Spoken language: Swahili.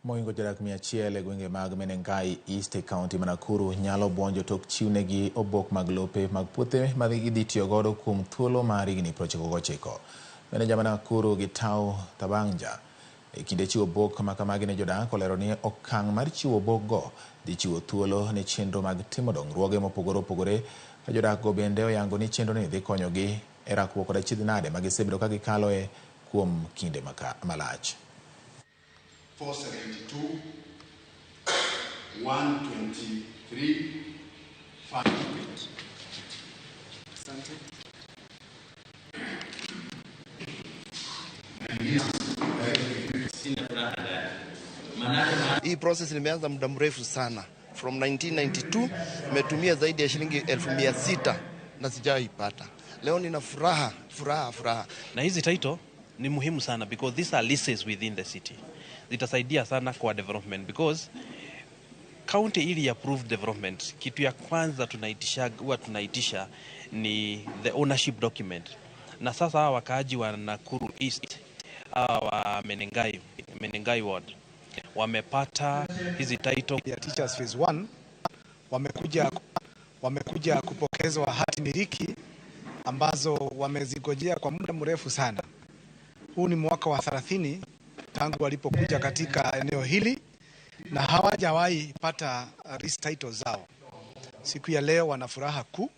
Moingo Jodak 100 gwenge mag Menengai East County Nakuru nyalo buonjo tok chiwnegi obok mag lope mag puothe ma gidhi tiyo godo kuom thuolo mar higni 99. Meneja ma Nakuru Gitau Tabanja kinde chiwo obok ma kamagi ne jodak olero ni okang' mar chiwo obok go dhi chiwo thuolo ne chenro mag timo dongruoge mopogore opogore. Jodak go bende oyango ni chenro ni dhi konyogi e rakruok koda chidh nade ma gisebedo ka gikaloe kuom kinde malach. 472, 123, 5. Hii process imeanza muda mrefu sana. From 1992 nimetumia zaidi ya shilingi 1600 na sijaipata. Leo nina furaha. Na hizi title ni muhimu sana because these are leases within the city. Zitasaidia sana kwa development because county ili approve development, kitu ya kwanza tunaitisha ni the ownership document. Na sasa hawa wakaaji wa Nakuru East, wa Menengai ward wamepata hizi title ya Teachers Phase 1. Wamekuja kupokezwa hati miliki ambazo wamezigojea kwa muda mrefu sana. Huu ni mwaka wa 30 tangu walipokuja katika eneo hili na hawajawahi pata titles zao. Siku ya leo wana furaha kuu